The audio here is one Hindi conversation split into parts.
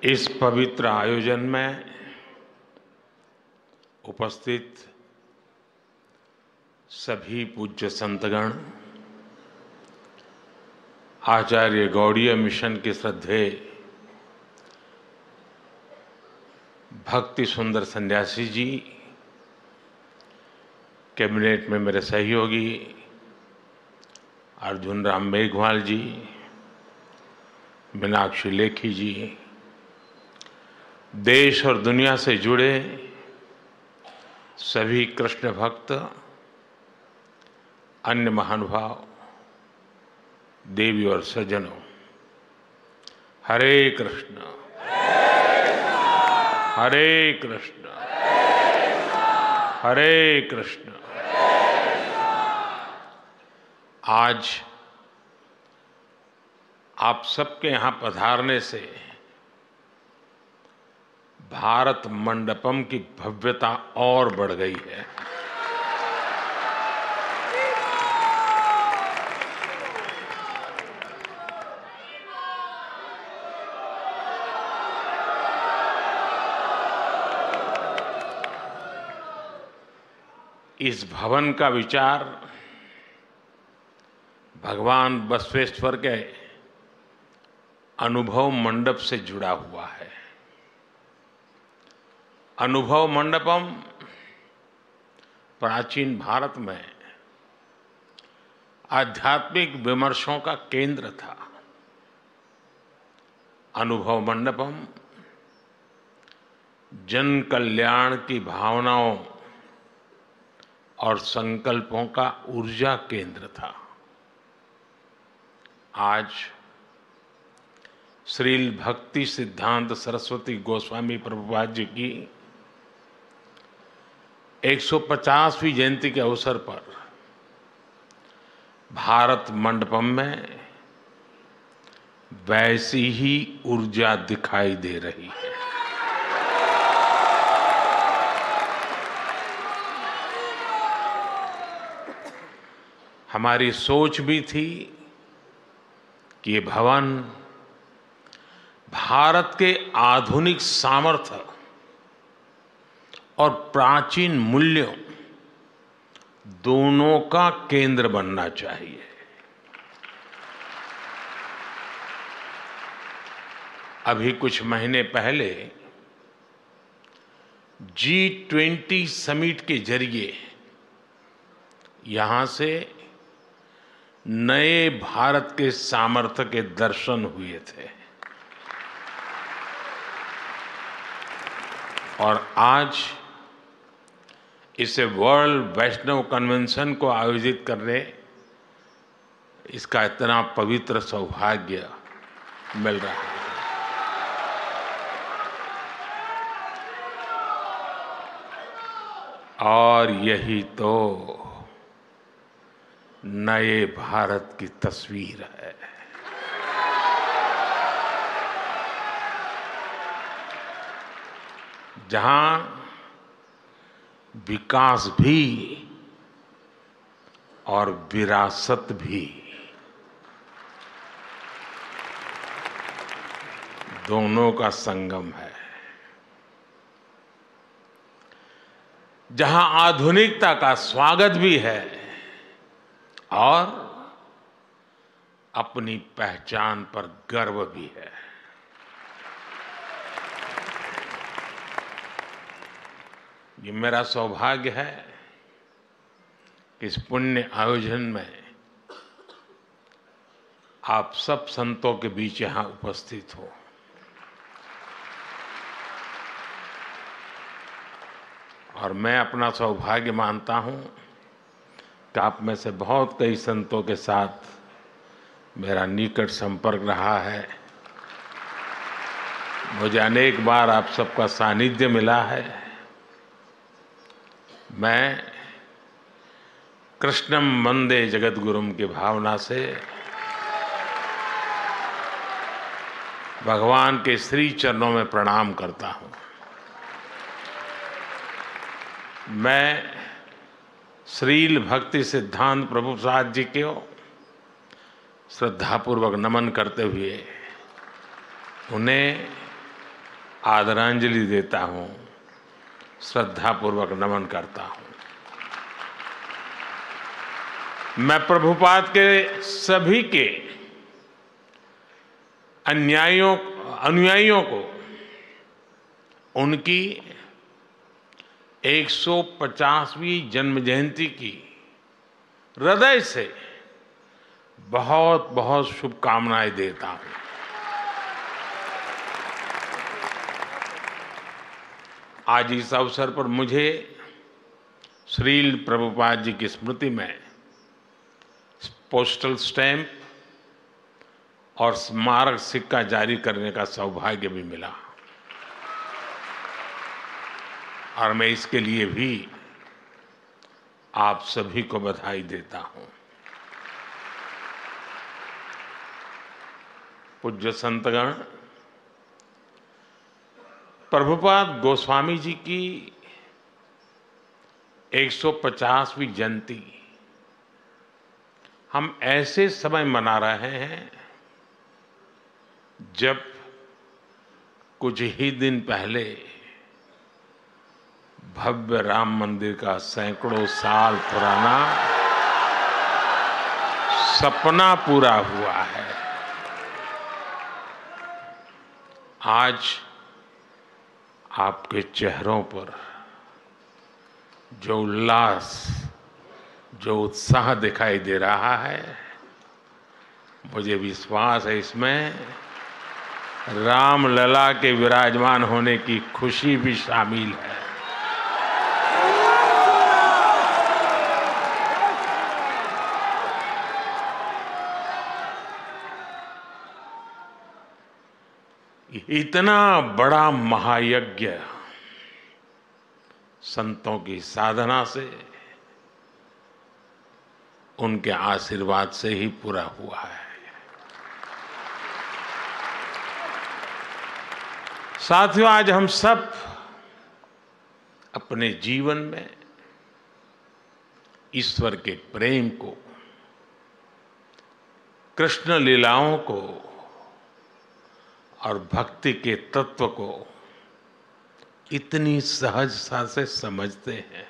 इस पवित्र आयोजन में उपस्थित सभी पूज्य संतगण, आचार्य गौड़ीय मिशन के श्रद्धेय भक्ति सुंदर सन्यासी जी, कैबिनेट में मेरे सहयोगी अर्जुन राम मेघवाल जी, मीनाक्षी लेखी जी, देश और दुनिया से जुड़े सभी कृष्ण भक्त, अन्य महानुभाव, देवी और सज्जनों, हरे कृष्ण हरे कृष्ण हरे कृष्ण। आज आप सबके यहाँ पधारने से भारत मंडपम की भव्यता और बढ़ गई है। इस भवन का विचार भगवान बसवेश्वर के अनुभव मंडप से जुड़ा हुआ है। अनुभव मंडपम प्राचीन भारत में आध्यात्मिक विमर्शों का केंद्र था। अनुभव मंडपम जन कल्याण की भावनाओं और संकल्पों का ऊर्जा केंद्र था। आज श्रील भक्ति सिद्धांत सरस्वती गोस्वामी प्रभुपाद जी की 150वीं जयंती के अवसर पर भारत मंडपम में वैसी ही ऊर्जा दिखाई दे रही है। हमारी सोच भी थी कि ये भवन भारत के आधुनिक सामर्थ्य और प्राचीन मूल्यों दोनों का केंद्र बनना चाहिए। अभी कुछ महीने पहले G20 समिट के जरिए यहां से नए भारत के सामर्थ्य के दर्शन हुए थे और आज इसे वर्ल्ड वैष्णव कन्वेंशन को आयोजित करने इसका इतना पवित्र सौभाग्य मिल रहा है। और यही तो नए भारत की तस्वीर है। जहां विकास भी और विरासत भी दोनों का संगम है। जहां आधुनिकता का स्वागत भी है और अपनी पहचान पर गर्व भी है। ये मेरा सौभाग्य है कि इस पुण्य आयोजन में आप सब संतों के बीच यहां उपस्थित हो। और मैं अपना सौभाग्य मानता हूं कि आप में से बहुत कई संतों के साथ मेरा निकट संपर्क रहा है। मुझे अनेक बार आप सबका सानिध्य मिला है। मैं कृष्णम वंदे जगद्गुरुम की भावना से भगवान के श्री चरणों में प्रणाम करता हूं। मैं श्रील भक्ति सिद्धांत प्रभुपाद जी को श्रद्धापूर्वक नमन करते हुए उन्हें आदरांजलि देता हूं, श्रद्धापूर्वक नमन करता हूं। मैं प्रभुपाद के सभी के अनुयायियों को उनकी 150वीं जन्म जयंती की हृदय से बहुत बहुत शुभकामनाएं देता हूं। आज इस अवसर पर मुझे श्रील प्रभुपाद जी की स्मृति में पोस्टल स्टैंप और स्मारक सिक्का जारी करने का सौभाग्य भी मिला और मैं इसके लिए भी आप सभी को बधाई देता हूं। पूज्य संतगण, प्रभुपाद गोस्वामी जी की 150वीं जयंती हम ऐसे समय मना रहे हैं जब कुछ ही दिन पहले भव्य राम मंदिर का सैकड़ों साल पुराना सपना पूरा हुआ है। आज आपके चेहरों पर जो उल्लास, जो उत्साह दिखाई दे रहा है, मुझे विश्वास है इसमें रामलला के विराजमान होने की खुशी भी शामिल है। इतना बड़ा महायज्ञ संतों की साधना से, उनके आशीर्वाद से ही पूरा हुआ है। साथियों, आज हम सब अपने जीवन में ईश्वर के प्रेम को, कृष्ण लीलाओं को और भक्ति के तत्व को इतनी सहजता से समझते हैं।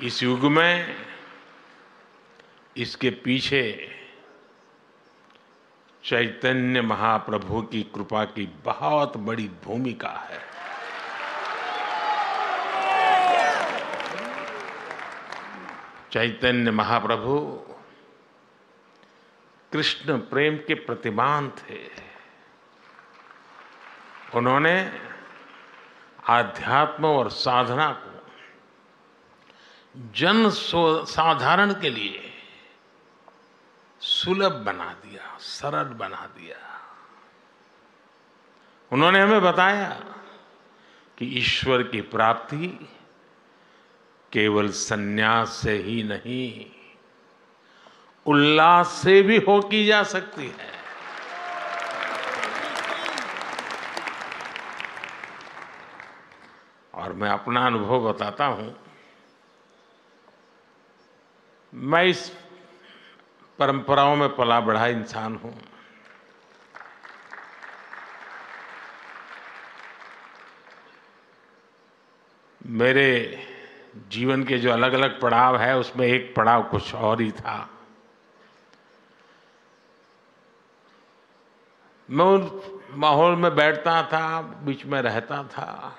इस युग में इसके पीछे चैतन्य महाप्रभु की कृपा की बहुत बड़ी भूमिका है। चैतन्य महाप्रभु कृष्ण प्रेम के प्रतिमान थे। उन्होंने आध्यात्म और साधना को जन साधारण के लिए सुलभ बना दिया, सरल बना दिया। उन्होंने हमें बताया कि ईश्वर की प्राप्ति केवल संन्यास से ही नहीं, उल्लास से भी हो की जा सकती है। और मैं अपना अनुभव बताता हूं। मैं इस परंपराओं में पला बढ़ा इंसान हूं। मेरे जीवन के जो अलग अलग पड़ाव है, उसमें एक पड़ाव कुछ और ही था। मैं उस माहौल में बैठता था, बीच में रहता था,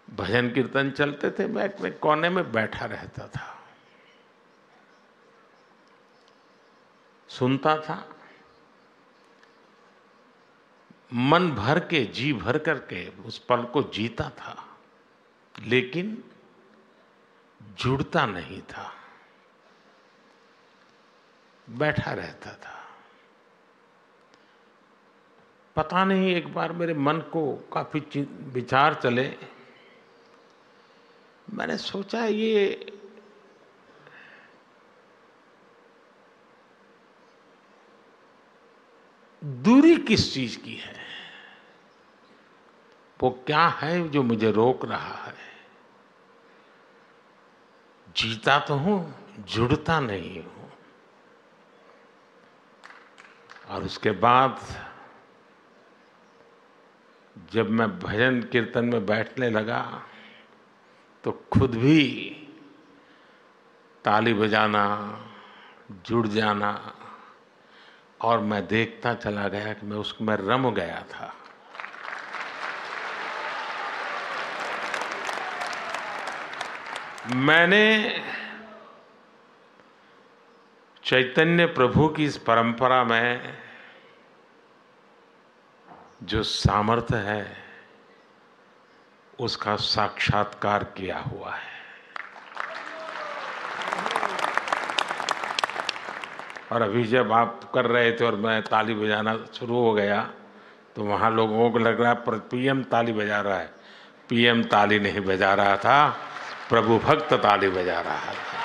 भजन कीर्तन चलते थे, मैं एक कोने में बैठा रहता था, सुनता था, मन भर के, जी भर करके उस पल को जीता था, लेकिन जुड़ता नहीं था, बैठा रहता था। पता नहीं, एक बार मेरे मन को काफी विचार चले। मैंने सोचा, ये दूरी किस चीज की है? वो क्या है जो मुझे रोक रहा है? जीता तो हूं, जुड़ता नहीं हूं। और उसके बाद जब मैं भजन कीर्तन में बैठने लगा तो खुद भी ताली बजाना, जुड़ जाना, और मैं देखता चला गया कि मैं उसमें रम गया था। मैंने चैतन्य प्रभु की इस परंपरा में जो सामर्थ्य है उसका साक्षात्कार किया हुआ है। और अभी जब आप कर रहे थे और मैं ताली बजाना शुरू हो गया तो वहाँ लोगों को लग रहा है पीएम ताली बजा रहा है। पीएम ताली नहीं बजा रहा था, प्रभु भक्त ताली बजा रहा था।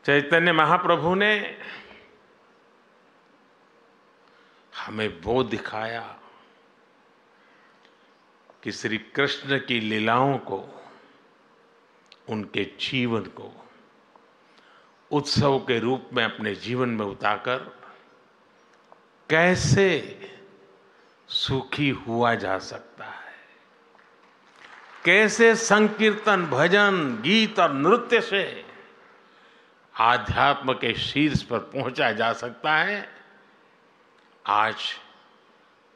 चैतन्य महाप्रभु ने हमें वो दिखाया कि श्री कृष्ण की लीलाओं को, उनके जीवन को उत्सव के रूप में अपने जीवन में उतारकर कैसे सुखी हुआ जा सकता है, कैसे संकीर्तन, भजन, गीत और नृत्य से आध्यात्म के शीर्ष पर पहुंचा जा सकता है। आज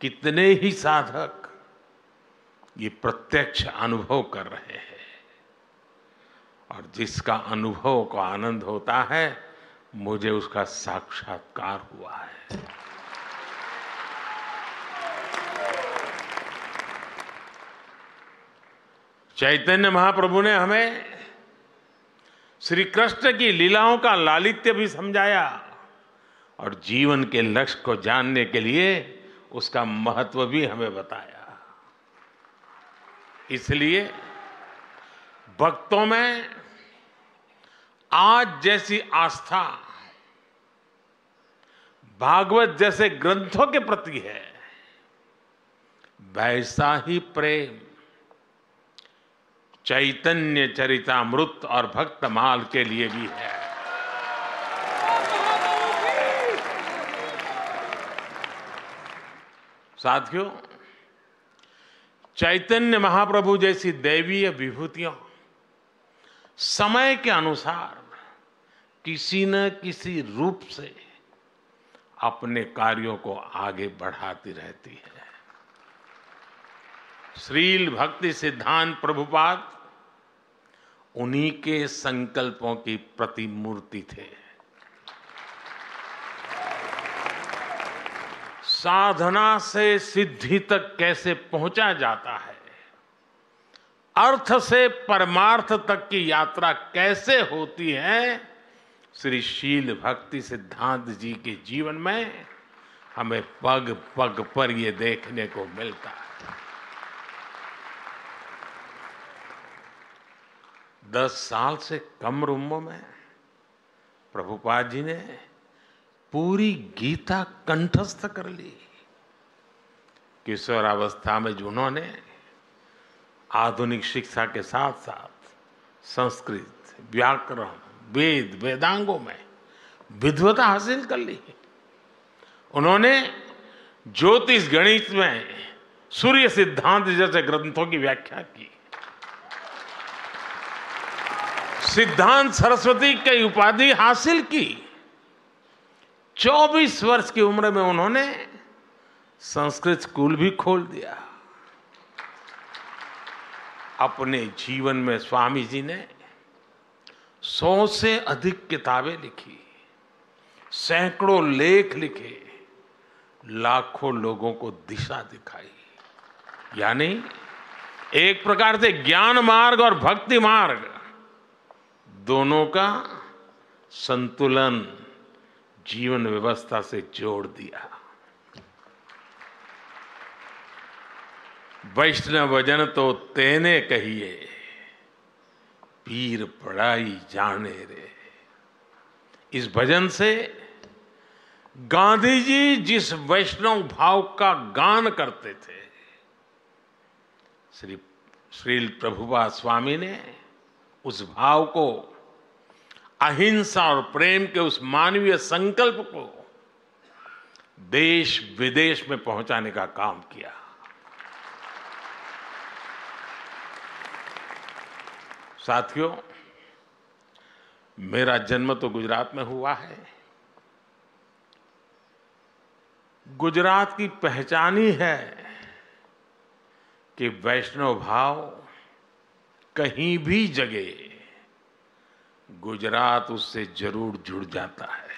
कितने ही साधक ये प्रत्यक्ष अनुभव कर रहे हैं, और जिसका अनुभव को आनंद होता है, मुझे उसका साक्षात्कार हुआ है। चैतन्य महाप्रभु ने हमें श्री कृष्ण की लीलाओं का लालित्य भी समझाया और जीवन के लक्ष्य को जानने के लिए उसका महत्व भी हमें बताया। इसलिए भक्तों में आज जैसी आस्था भागवत जैसे ग्रंथों के प्रति है, वैसा ही प्रेम चैतन्य चरितामृत और भक्तमाल के लिए भी है। साथियों, चैतन्य महाप्रभु जैसी दैवीय विभूतियां समय के अनुसार किसी न किसी रूप से अपने कार्यों को आगे बढ़ाती रहती है। श्रील भक्ति सिद्धांत प्रभुपाद उन्हीं के संकल्पों की प्रतिमूर्ति थे। साधना से सिद्धि तक कैसे पहुंचा जाता है, अर्थ से परमार्थ तक की यात्रा कैसे होती है, श्री शील भक्ति सिद्धांत जी के जीवन में हमें पग पग पर ये देखने को मिलता है। 10 साल से कम उम्र में प्रभुपाद जी ने पूरी गीता कंठस्थ कर ली। किशोरावस्था में जिन्होंने आधुनिक शिक्षा के साथ साथ संस्कृत, व्याकरण, वेद, वेदांगों में विद्वता हासिल कर ली। उन्होंने ज्योतिष गणित में सूर्य सिद्धांत जैसे ग्रंथों की व्याख्या की। सिद्धांत सरस्वती की उपाधि हासिल की। 24 वर्ष की उम्र में उन्होंने संस्कृत स्कूल भी खोल दिया। अपने जीवन में स्वामी जी ने 100 से अधिक किताबें लिखी, सैकड़ों लेख लिखे, लाखों लोगों को दिशा दिखाई। यानी एक प्रकार से ज्ञान मार्ग और भक्ति मार्ग दोनों का संतुलन जीवन व्यवस्था से जोड़ दिया। वैष्णव जन तो तेने कहिए, पीर पढ़ाई जाने रे। इस भजन से गांधी जी जिस वैष्णव भाव का गान करते थे, श्री श्रील प्रभुपाद स्वामी ने उस भाव को, अहिंसा और प्रेम के उस मानवीय संकल्प को देश विदेश में पहुंचाने का काम किया। साथियों, मेरा जन्म तो गुजरात में हुआ है। गुजरात की पहचान ही है कि वैष्णव भाव कहीं भी जगे गुजरात उससे जरूर जुड़ जाता है।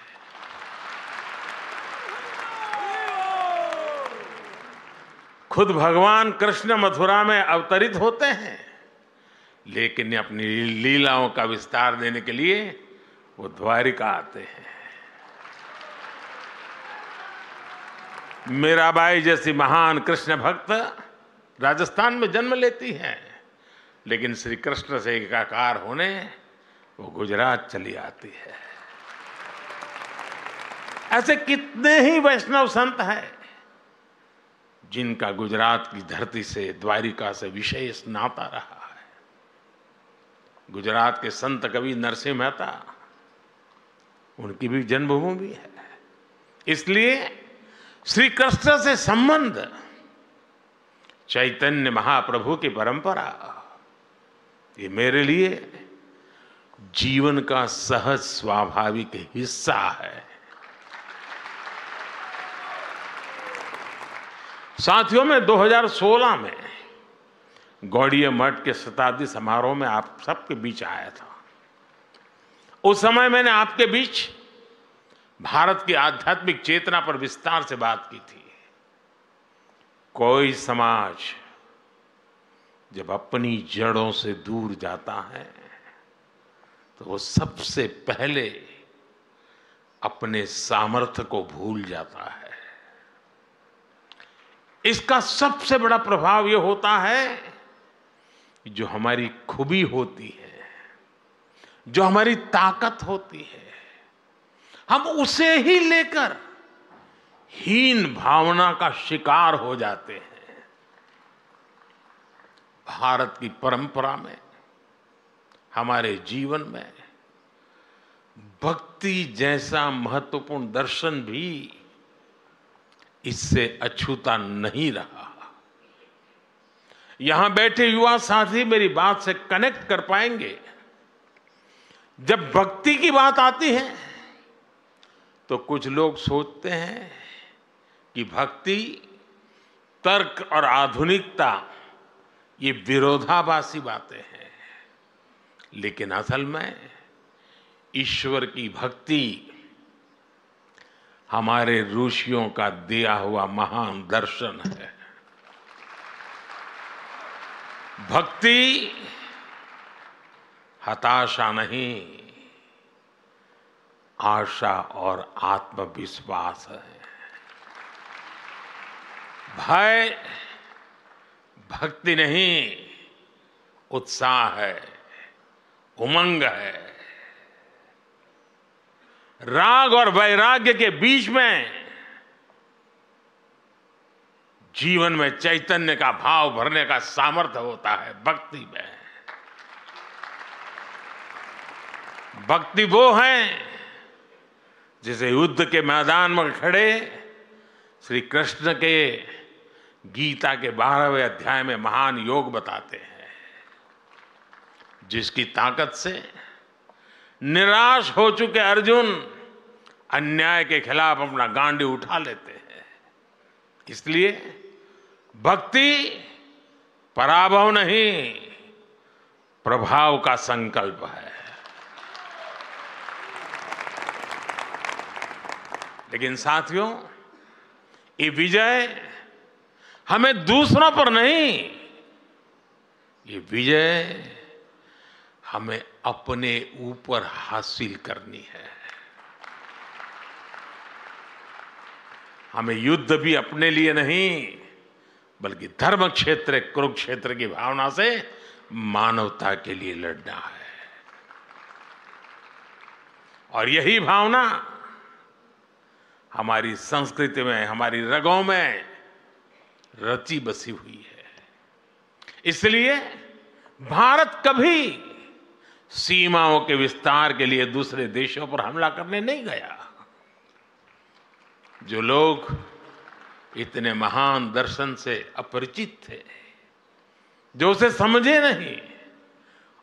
खुद भगवान कृष्ण मथुरा में अवतरित होते हैं, लेकिन अपनी लीलाओं का विस्तार देने के लिए वो द्वारिका आते हैं। मीराबाई जैसी महान कृष्ण भक्त राजस्थान में जन्म लेती हैं, लेकिन श्री कृष्ण से एकाकार होने वो गुजरात चली आती है। ऐसे कितने ही वैष्णव संत हैं जिनका गुजरात की धरती से, द्वारिका से विशेष नाता रहा है। गुजरात के संत कवि नरसिंह मेहता, उनकी भी जन्मभूमि है। इसलिए श्री कृष्ण से संबंध, चैतन्य महाप्रभु की परंपरा, ये मेरे लिए जीवन का सहज स्वाभाविक हिस्सा है। साथियों, में 2016 में गौड़ीय मठ के शताब्दी समारोह में आप सबके बीच आया था। उस समय मैंने आपके बीच भारत की आध्यात्मिक चेतना पर विस्तार से बात की थी। कोई समाज जब अपनी जड़ों से दूर जाता है तो वो सबसे पहले अपने सामर्थ्य को भूल जाता है। इसका सबसे बड़ा प्रभाव ये होता है कि जो हमारी खूबी होती है, जो हमारी ताकत होती है, हम उसे ही लेकर हीन भावना का शिकार हो जाते हैं। भारत की परंपरा में, हमारे जीवन में भक्ति जैसा महत्वपूर्ण दर्शन भी इससे अछूता नहीं रहा। यहां बैठे युवा साथी मेरी बात से कनेक्ट कर पाएंगे। जब भक्ति की बात आती है तो कुछ लोग सोचते हैं कि भक्ति, तर्क और आधुनिकता ये विरोधाभासी बातें हैं, लेकिन असल में ईश्वर की भक्ति हमारे ऋषियों का दिया हुआ महान दर्शन है। भक्ति हताशा नहीं, आशा और आत्मविश्वास है। भय भक्ति नहीं, उत्साह है, उमंग है। राग और वैराग्य के बीच में जीवन में चैतन्य का भाव भरने का सामर्थ्य होता है भक्ति में। भक्ति वो है जिसे युद्ध के मैदान में खड़े श्री कृष्ण के गीता के 12वें अध्याय में महान योग बताते हैं, जिसकी ताकत से निराश हो चुके अर्जुन अन्याय के खिलाफ अपना गांडी उठा लेते हैं। इसलिए भक्ति पराभव नहीं, प्रभाव का संकल्प है। लेकिन साथियों, ये विजय हमें दूसरों पर नहीं, ये विजय हमें अपने ऊपर हासिल करनी है। हमें युद्ध भी अपने लिए नहीं, बल्कि धर्म क्षेत्र, कुरुक्षेत्र की भावना से मानवता के लिए लड़ना है। और यही भावना हमारी संस्कृति में, हमारी रगों में रची बसी हुई है। इसलिए भारत कभी सीमाओं के विस्तार के लिए दूसरे देशों पर हमला करने नहीं गया। जो लोग इतने महान दर्शन से अपरिचित थे, जो उसे समझे नहीं,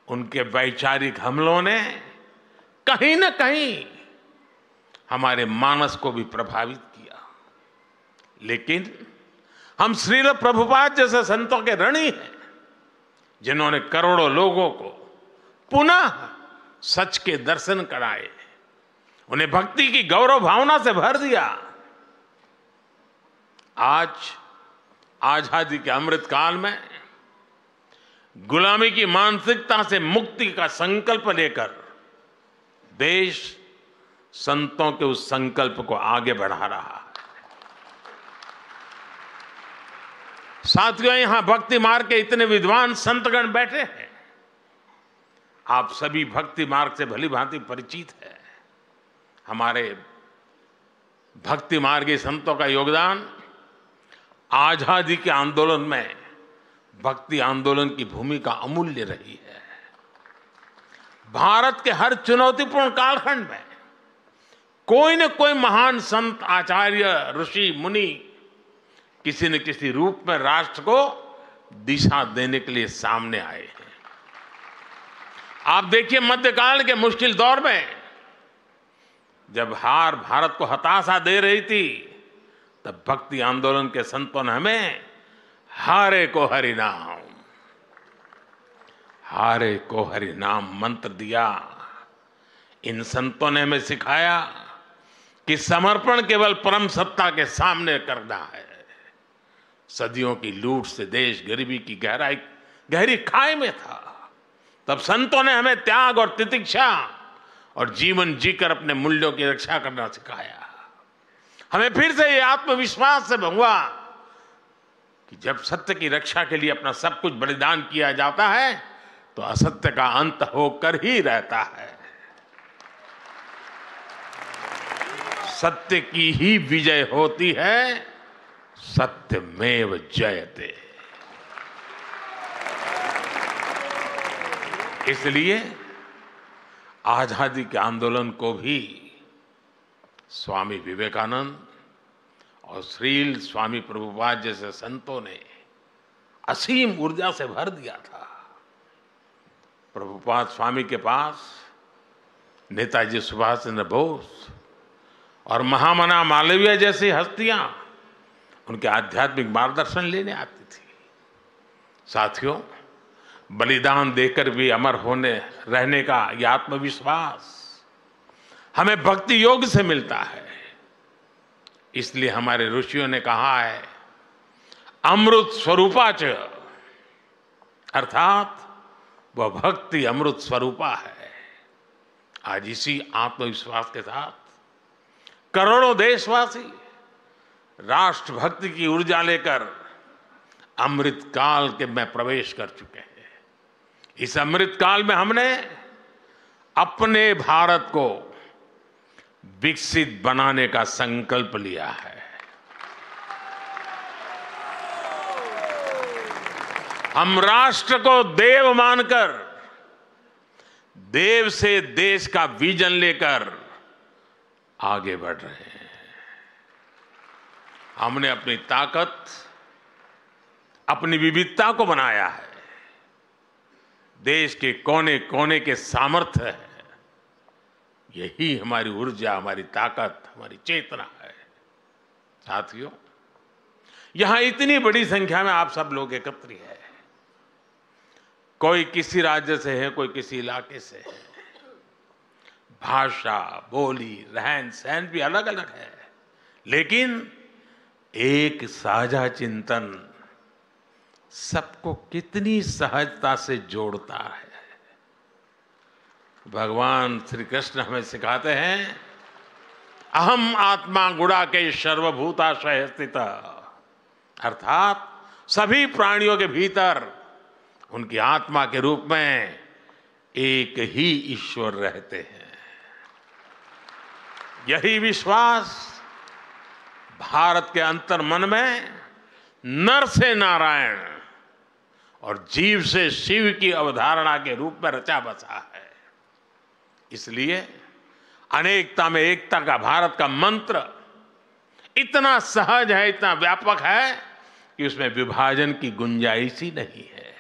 उनके वैचारिक हमलों ने कहीं न कहीं हमारे मानस को भी प्रभावित किया। लेकिन हम श्रील प्रभुपाद जैसे संतों के ऋणी हैं, जिन्होंने करोड़ों लोगों को पुनः सच के दर्शन कराए, उन्हें भक्ति की गौरव भावना से भर दिया। आज आजादी के अमृत काल में गुलामी की मानसिकता से मुक्ति का संकल्प लेकर देश संतों के उस संकल्प को आगे बढ़ा रहा है। साथियों, यहां भक्ति मार्ग के इतने विद्वान संतगण बैठे हैं। आप सभी भक्ति मार्ग से भली भांति परिचित है। हमारे भक्ति मार्गी संतों का योगदान आजादी के आंदोलन में भक्ति आंदोलन की भूमिका अमूल्य रही है। भारत के हर चुनौतीपूर्ण कालखंड में कोई न कोई महान संत, आचार्य, ऋषि, मुनि किसी न किसी रूप में राष्ट्र को दिशा देने के लिए सामने आए हैं। आप देखिए, मध्यकाल के मुश्किल दौर में जब हार भारत को हताशा दे रही थी, तब भक्ति आंदोलन के संतों ने हमें हारे को हरि नाम, हारे को हरि नाम मंत्र दिया। इन संतों ने हमें सिखाया कि समर्पण केवल परम सत्ता के सामने करना है। सदियों की लूट से देश गरीबी की गहरी खाई में था। तब संतों ने हमें त्याग और तितिक्षा और जीवन जीकर अपने मूल्यों की रक्षा करना सिखाया। हमें फिर से ये आत्मविश्वास से हुआ कि जब सत्य की रक्षा के लिए अपना सब कुछ बलिदान किया जाता है, तो असत्य का अंत होकर ही रहता है। सत्य की ही विजय होती है, सत्यमेव जयते। इसलिए आजादी के आंदोलन को भी स्वामी विवेकानंद और श्रील स्वामी प्रभुपाद जैसे संतों ने असीम ऊर्जा से भर दिया था। प्रभुपाद स्वामी के पास नेताजी सुभाष चंद्र बोस और महामना मालवीय जैसी हस्तियां उनके आध्यात्मिक मार्गदर्शन लेने आती थी। साथियों, बलिदान देकर भी अमर होने रहने का यह आत्मविश्वास हमें भक्ति योग से मिलता है। इसलिए हमारे ऋषियों ने कहा है, अमृत स्वरूपाच, अर्थात वह भक्ति अमृत स्वरूपा है। आज इसी आत्मविश्वास के साथ करोड़ों देशवासी राष्ट्रभक्ति की ऊर्जा लेकर अमृत काल के में प्रवेश कर चुके हैं। इस अमृत काल में हमने अपने भारत को विकसित बनाने का संकल्प लिया है। हम राष्ट्र को देव मानकर, देव से देश का विजन लेकर आगे बढ़ रहे हैं। हमने अपनी ताकत, अपनी विविधता को बनाया है। देश के कोने कोने के सामर्थ्य है, यही हमारी ऊर्जा, हमारी ताकत, हमारी चेतना है। साथियों, यहां इतनी बड़ी संख्या में आप सब लोग एकत्रित हैं। कोई किसी राज्य से है, कोई किसी इलाके से है। भाषा, बोली, रहन सहन भी अलग अलग है, लेकिन एक साझा चिंतन सबको कितनी सहजता से जोड़ता है। भगवान श्री कृष्ण हमें सिखाते हैं, अहम आत्मा गुणाकेश सर्वभूताशय स्थित, अर्थात सभी प्राणियों के भीतर उनकी आत्मा के रूप में एक ही ईश्वर रहते हैं। यही विश्वास भारत के अंतर्मन में नर से नारायण और जीव से शिव की अवधारणा के रूप में रचा बसा है। इसलिए अनेकता में एकता का भारत का मंत्र इतना सहज है, इतना व्यापक है कि उसमें विभाजन की गुंजाइश ही नहीं है।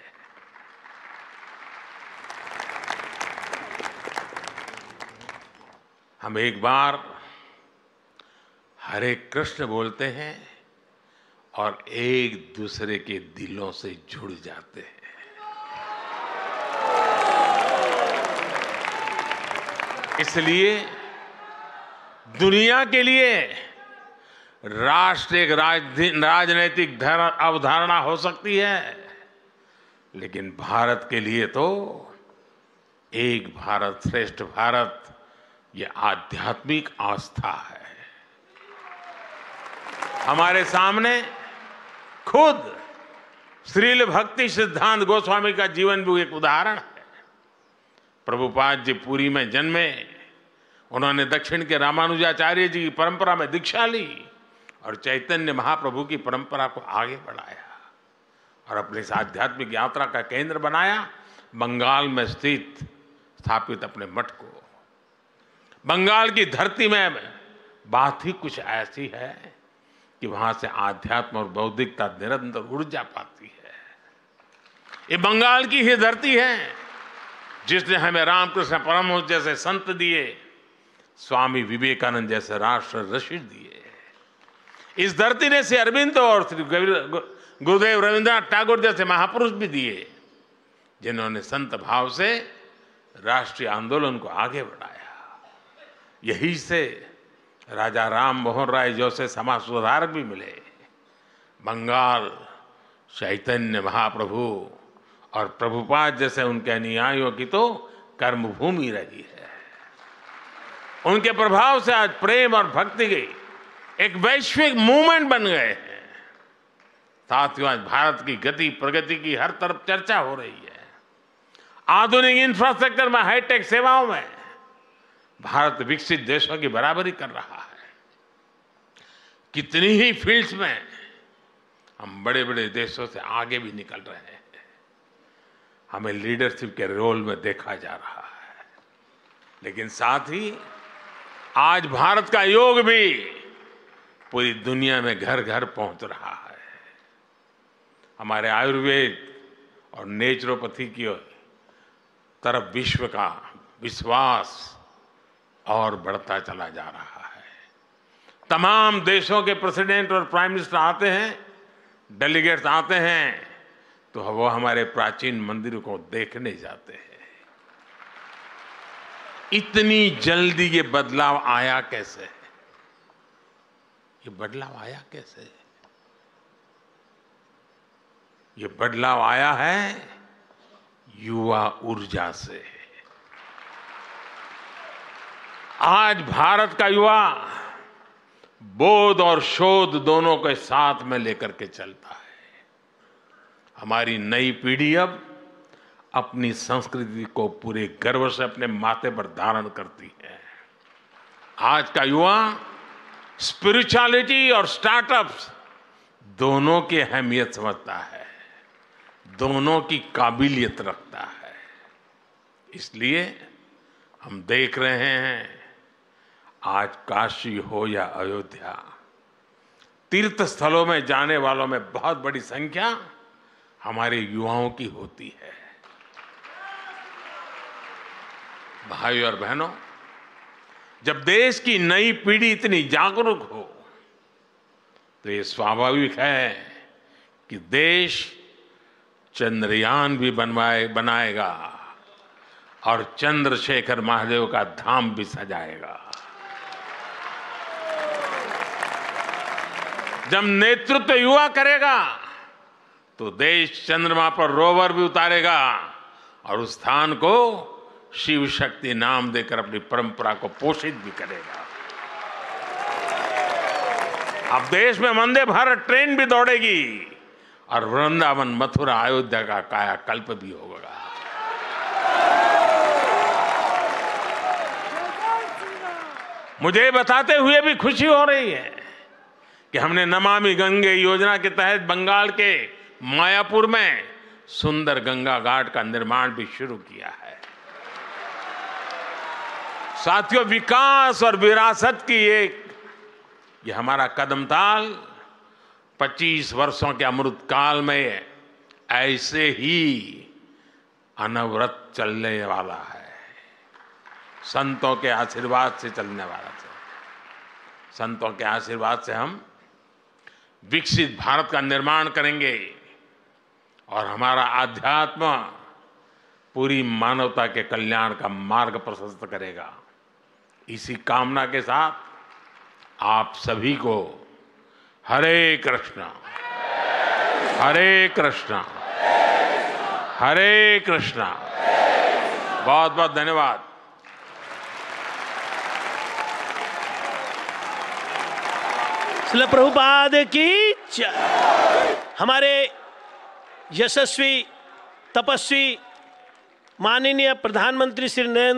हम एक बार हरे कृष्ण बोलते हैं और एक दूसरे के दिलों से जुड़ जाते हैं। इसलिए दुनिया के लिए राष्ट्र एक राजनीतिक अवधारणा हो सकती है, लेकिन भारत के लिए तो एक भारत श्रेष्ठ भारत ये आध्यात्मिक आस्था है। हमारे सामने खुद श्रील भक्ति सिद्धांत गोस्वामी का जीवन भी एक उदाहरण है। प्रभुपाद जी पुरी में जन्मे, उन्होंने दक्षिण के रामानुजाचार्य जी की परंपरा में दीक्षा ली और चैतन्य महाप्रभु की परंपरा को आगे बढ़ाया और अपनी इस आध्यात्मिक यात्रा का केंद्र बनाया बंगाल में स्थापित अपने मठ को। बंगाल की धरती में बात ही कुछ ऐसी है कि वहां से आध्यात्म और बौद्धिकता निरंतर ऊर्जा पाती है। ये बंगाल की ही धरती है जिसने हमें रामकृष्ण परमहंस जैसे संत दिए, स्वामी विवेकानंद जैसे राष्ट्र ऋषि दिए। इस धरती ने श्री अरविंद और श्री गुरुदेव रविंद्रनाथ टैगोर जैसे महापुरुष भी दिए, जिन्होंने संत भाव से राष्ट्रीय आंदोलन को आगे बढ़ाया। यही से राजा राम मोहन राय जैसे समाज सुधारक भी मिले। बंगाल चैतन्य महाप्रभु और प्रभुपाद जैसे उनके अनुयायियों की तो कर्मभूमि रही है। उनके प्रभाव से आज प्रेम और भक्ति की एक वैश्विक मूवमेंट बन गए हैं। साथियों, आज भारत की गति प्रगति की हर तरफ चर्चा हो रही है। आधुनिक इंफ्रास्ट्रक्चर में, हाईटेक सेवाओं में भारत विकसित देशों की बराबरी कर रहा है। कितनी ही फील्ड्स में हम बड़े बड़े देशों से आगे भी निकल रहे हैं। हमें लीडरशिप के रोल में देखा जा रहा है, लेकिन साथ ही आज भारत का योग भी पूरी दुनिया में घर घर पहुंच रहा है। हमारे आयुर्वेद और नेचुरोपैथी की तरफ विश्व का विश्वास और बढ़ता चला जा रहा है। तमाम देशों के प्रेसिडेंट और प्राइम मिनिस्टर आते हैं, डेलीगेट्स आते हैं, तो वो हमारे प्राचीन मंदिरों को देखने जाते हैं। इतनी जल्दी ये बदलाव आया कैसे? ये बदलाव आया कैसे? ये बदलाव आया है युवा ऊर्जा से। आज भारत का युवा बोध और शोध दोनों के साथ में लेकर के चलता है। हमारी नई पीढ़ी अब अपनी संस्कृति को पूरे गर्व से अपने माथे पर धारण करती है। आज का युवा स्पिरिचुअलिटी और स्टार्टअप्स दोनों की अहमियत समझता है, दोनों की काबिलियत रखता है। इसलिए हम देख रहे हैं आज काशी हो या अयोध्या, तीर्थ स्थलों में जाने वालों में बहुत बड़ी संख्या हमारे युवाओं की होती है। भाइयों और बहनों, जब देश की नई पीढ़ी इतनी जागरूक हो तो ये स्वाभाविक है कि देश चंद्रयान भी बनाएगा और चंद्रशेखर महादेव का धाम भी सजाएगा। जब नेतृत्व युवा करेगा तो देश चंद्रमा पर रोवर भी उतारेगा और उस स्थान को शिव शक्ति नाम देकर अपनी परंपरा को पोषित भी करेगा। अब देश में वंदे भारत ट्रेन भी दौड़ेगी और वृंदावन, मथुरा, अयोध्या का कायाकल्प भी होगा। मुझे बताते हुए भी खुशी हो रही है कि हमने नमामि गंगे योजना के तहत बंगाल के मायापुर में सुंदर गंगा घाट का निर्माण भी शुरू किया है। साथियों, विकास और विरासत की ये हमारा कदमताल 25 वर्षों के अमृत काल में ऐसे ही अनवरत चलने वाला है। संतों के आशीर्वाद से चलने वाला है। संतों के आशीर्वाद से हम विकसित भारत का निर्माण करेंगे और हमारा आध्यात्म पूरी मानवता के कल्याण का मार्ग प्रशस्त करेगा। इसी कामना के साथ आप सभी को हरे कृष्णा, हरे कृष्णा, हरे कृष्णा। बहुत बहुत धन्यवाद। श्रील प्रभुपाद की जय। हमारे यशस्वी तपस्वी माननीय प्रधानमंत्री श्री नरेंद्र